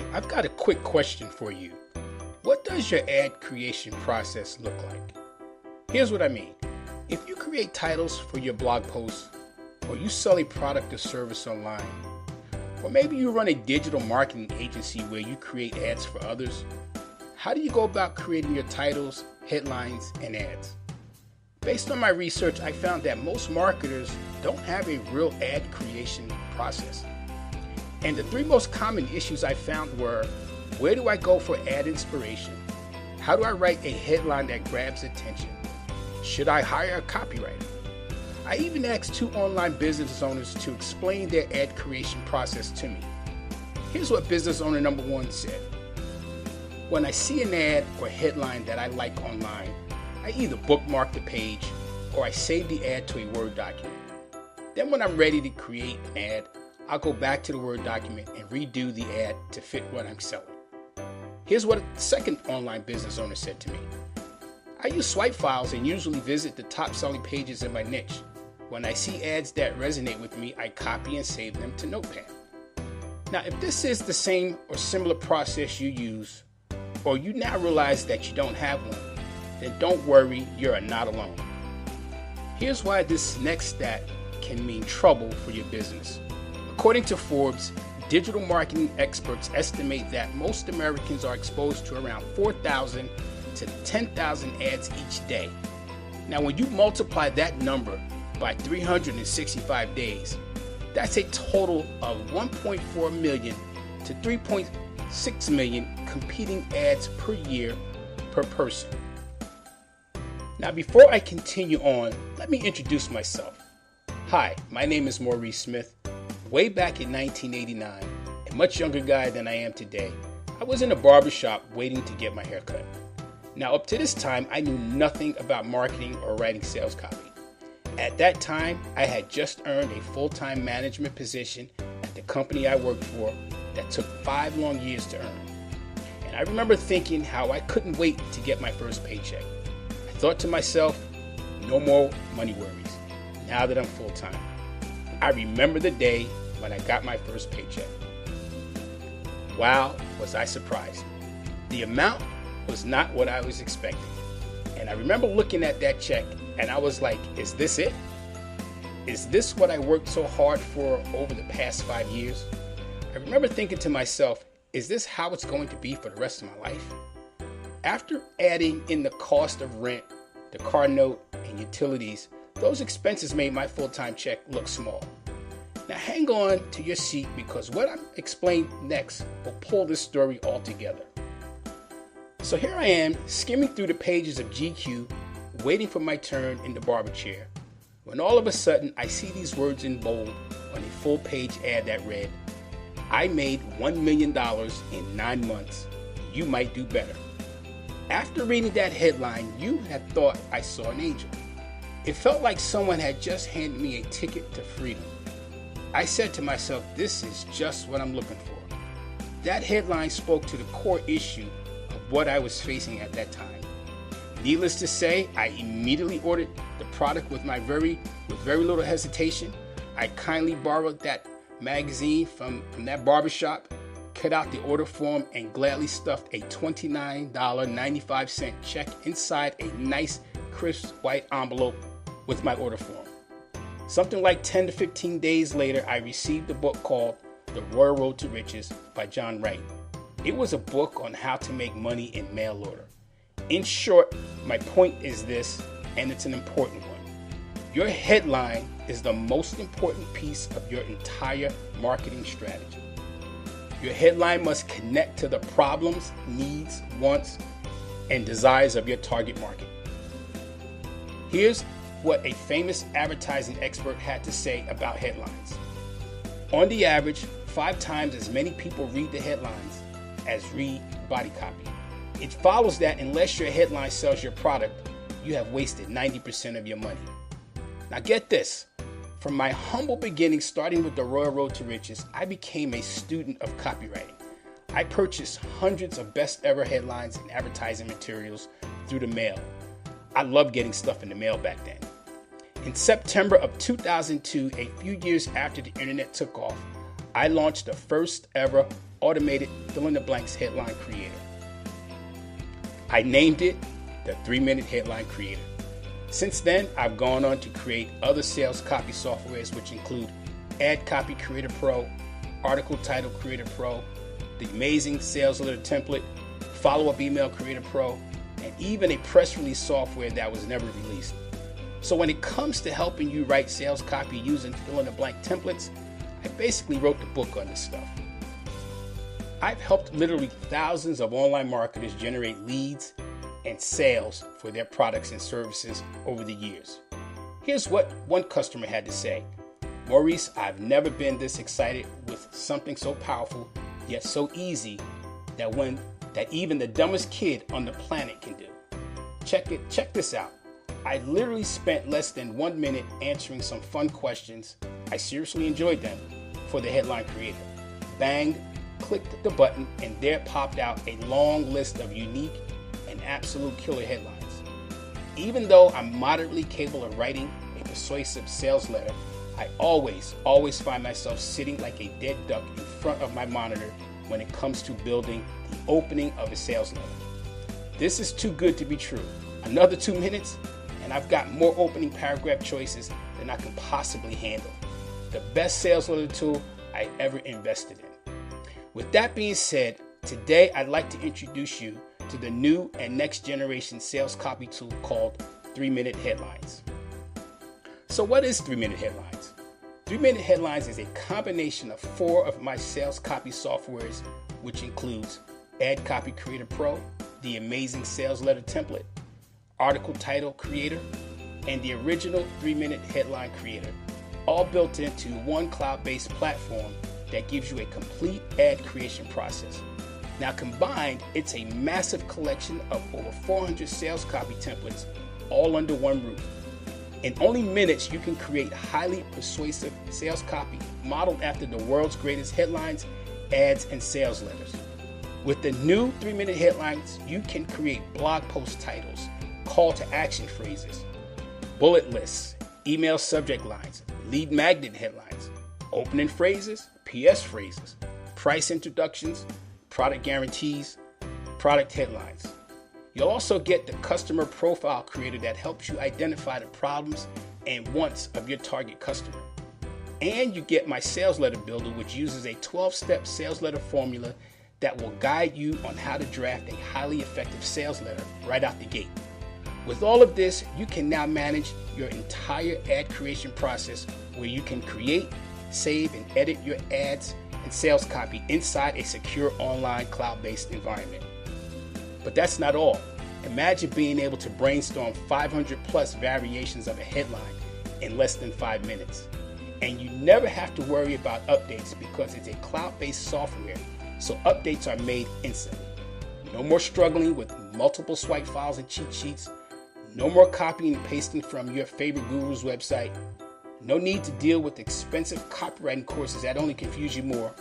Hi, I've got a quick question for you. What does your ad creation process look like? Here's what I mean. If you create titles for your blog posts, or you sell a product or service online, or maybe you run a digital marketing agency where you create ads for others, how do you go about creating your titles, headlines, and ads? Based on my research, I found that most marketers don't have a real ad creation process. And the three most common issues I found were, where do I go for ad inspiration? How do I write a headline that grabs attention? Should I hire a copywriter? I even asked two online business owners to explain their ad creation process to me. Here's what business owner number one said. When I see an ad or headline that I like online, I either bookmark the page or I save the ad to a Word document. Then when I'm ready to create an ad, I'll go back to the Word document and redo the ad to fit what I'm selling. Here's what a second online business owner said to me. I use swipe files and usually visit the top selling pages in my niche. When I see ads that resonate with me, I copy and save them to Notepad. Now, if this is the same or similar process you use, or you now realize that you don't have one, then don't worry, you're not alone. Here's why this next stat can mean trouble for your business. According to Forbes, digital marketing experts estimate that most Americans are exposed to around 4,000 to 10,000 ads each day. Now, when you multiply that number by 365 days, that's a total of 1.4 million to 3.6 million competing ads per year per person. Now, before I continue on, let me introduce myself. Hi, my name is Maurice Smith. Way back in 1989, a much younger guy than I am today, I was in a barbershop waiting to get my hair cut. Now, up to this time, I knew nothing about marketing or writing sales copy. At that time, I had just earned a full-time management position at the company I worked for that took 5 long years to earn. And I remember thinking how I couldn't wait to get my first paycheck. I thought to myself, no more money worries, now that I'm full-time. I remember the day when I got my first paycheck. Wow, was I surprised. The amount was not what I was expecting. And I remember looking at that check and I was like, is this it? Is this what I worked so hard for over the past 5 years? I remember thinking to myself, is this how it's going to be for the rest of my life? After adding in the cost of rent, the car note, and utilities, those expenses made my full-time check look small. Now hang on to your seat because what I'm explaining next will pull this story all together. So here I am skimming through the pages of GQ, waiting for my turn in the barber chair, when all of a sudden I see these words in bold on a full-page ad that read, I made $1 million in 9 months. You might do better. After reading that headline, you had thought I saw an angel. It felt like someone had just handed me a ticket to freedom. I said to myself, this is just what I'm looking for. That headline spoke to the core issue of what I was facing at that time. Needless to say, I immediately ordered the product with very little hesitation. I kindly borrowed that magazine from that barbershop, cut out the order form, and gladly stuffed a $29.95 check inside a nice, crisp white envelope with my order form. Something like 10 to 15 days later, I received a book called The Royal Road to Riches by John Wright. It was a book on how to make money in mail order. In short, my point is this, and it's an important one. Your headline is the most important piece of your entire marketing strategy. Your headline must connect to the problems, needs, wants, and desires of your target market. Here's what a famous advertising expert had to say about headlines. On the average, 5 times as many people read the headlines as read body copy. It follows that unless your headline sells your product, you have wasted 90% of your money. Now get this. From my humble beginnings, starting with the Royal Road to Riches, I became a student of copywriting. I purchased hundreds of best ever headlines and advertising materials through the mail. I loved getting stuff in the mail back then. In September of 2002, a few years after the internet took off, I launched the first ever automated fill-in-the-blanks headline creator. I named it the 3-Minute Headline Creator. Since then, I've gone on to create other sales copy softwares, which include Ad Copy Creator Pro, Article Title Creator Pro, the amazing Sales Letter Template, Follow-Up Email Creator Pro, and even a press release software that was never released. So when it comes to helping you write sales copy using fill-in-the-blank templates, I basically wrote the book on this stuff. I've helped literally thousands of online marketers generate leads and sales for their products and services over the years. Here's what one customer had to say. Maurice, I've never been this excited with something so powerful yet so easy that even the dumbest kid on the planet can do. Check this out. I literally spent less than 1 minute answering some fun questions. I seriously enjoyed them for the headline creator. Bang, clicked the button, and there popped out a long list of unique and absolute killer headlines. Even though I'm moderately capable of writing a persuasive sales letter, I always find myself sitting like a dead duck in front of my monitor when it comes to building the opening of a sales letter. This is too good to be true. Another 2 minutes, and I've got more opening paragraph choices than I can possibly handle. The best sales letter tool I ever invested in. With that being said, today I'd like to introduce you to the new and next generation sales copy tool called 3-Minute Headlines. So what is 3-Minute Headlines? 3-Minute Headlines is a combination of 4 of my sales copy softwares, which includes Ad Copy Creator Pro, the amazing Sales Letter Template, Article Title Creator, and the original 3-Minute Headline Creator, all built into one cloud-based platform that gives you a complete ad creation process. Now combined, it's a massive collection of over 400 sales copy templates all under one roof. In only minutes, you can create highly persuasive sales copy modeled after the world's greatest headlines, ads, and sales letters. With the new 3-Minute Headlines, you can create blog post titles, call to action phrases, bullet lists, email subject lines, lead magnet headlines, opening phrases, PS phrases, price introductions, product guarantees, product headlines. You'll also get the customer profile creator that helps you identify the problems and wants of your target customer. And you get my sales letter builder, which uses a 12-step sales letter formula that will guide you on how to draft a highly effective sales letter right out the gate. With all of this, you can now manage your entire ad creation process where you can create, save, and edit your ads and sales copy inside a secure online cloud-based environment. But that's not all. Imagine being able to brainstorm 500 plus variations of a headline in less than 5 minutes. And you never have to worry about updates because it's a cloud-based software, so updates are made instantly. No more struggling with multiple swipe files and cheat sheets. No more copying and pasting from your favorite guru's website. No need to deal with expensive copywriting courses that only confuse you more.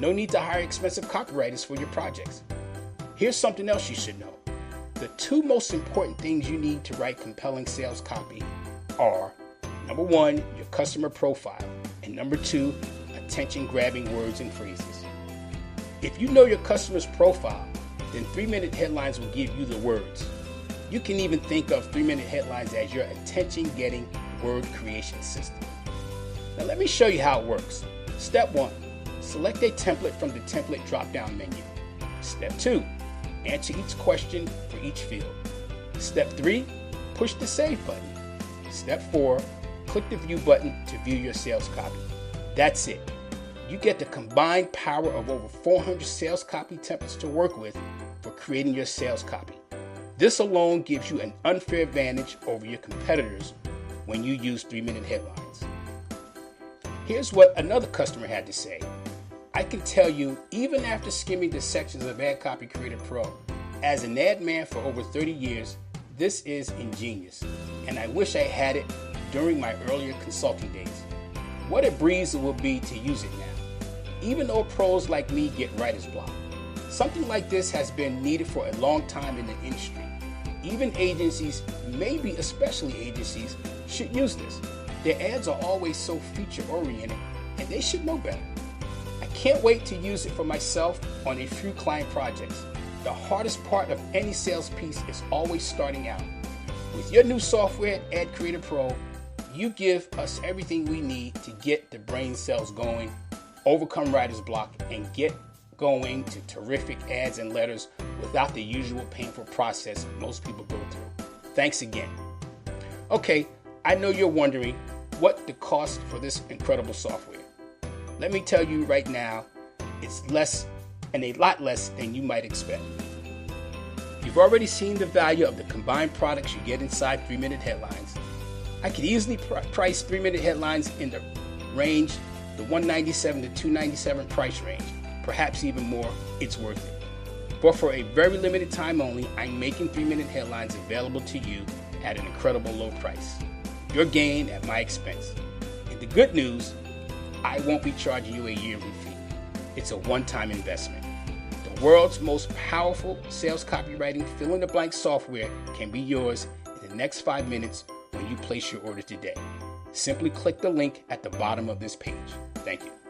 No need to hire expensive copywriters for your projects. Here's something else you should know. The 2 most important things you need to write compelling sales copy are, number 1, your customer profile, and number 2, attention-grabbing words and phrases. If you know your customer's profile, then 3-Minute Headlines will give you the words. You can even think of 3-Minute Headlines as your attention-getting word creation system. Now let me show you how it works. Step 1, select a template from the template drop-down menu. Step 2, answer each question for each field. Step 3, push the save button. Step 4, click the view button to view your sales copy. That's it. You get the combined power of over 400 sales copy templates to work with for creating your sales copy. This alone gives you an unfair advantage over your competitors when you use 3-Minute Headlines. Here's what another customer had to say. I can tell you, even after skimming the sections of Ad Copy Creator Pro, as an ad man for over 30 years, this is ingenious, and I wish I had it during my earlier consulting days. What a breeze it will be to use it now. Even though pros like me get writer's block. Something like this has been needed for a long time in the industry. Even agencies, maybe especially agencies, should use this. Their ads are always so feature-oriented, and they should know better. I Can't wait to use it for myself on a few client projects. The hardest part of any sales piece is always starting out. With your new software, Ad Creator Pro, you give us everything we need to get the brain cells going, overcome writer's block, and get going to terrific ads and letters without the usual painful process most people go through. Thanks again. Okay, I know you're wondering what the cost for this incredible software. Let me tell you right now, it's less and a lot less than you might expect. You've already seen the value of the combined products you get inside 3-Minute Headlines. I could easily price 3-Minute Headlines in the range, the $197 to $297 price range, perhaps even more. It's worth it. But for a very limited time only, I'm making 3-Minute Headlines available to you at an incredible low price. Your gain at my expense. And the good news, I won't be charging you a yearly fee. It's a one-time investment. The world's most powerful sales copywriting fill-in-the-blank software can be yours in the next 5 minutes when you place your order today. Simply click the link at the bottom of this page. Thank you.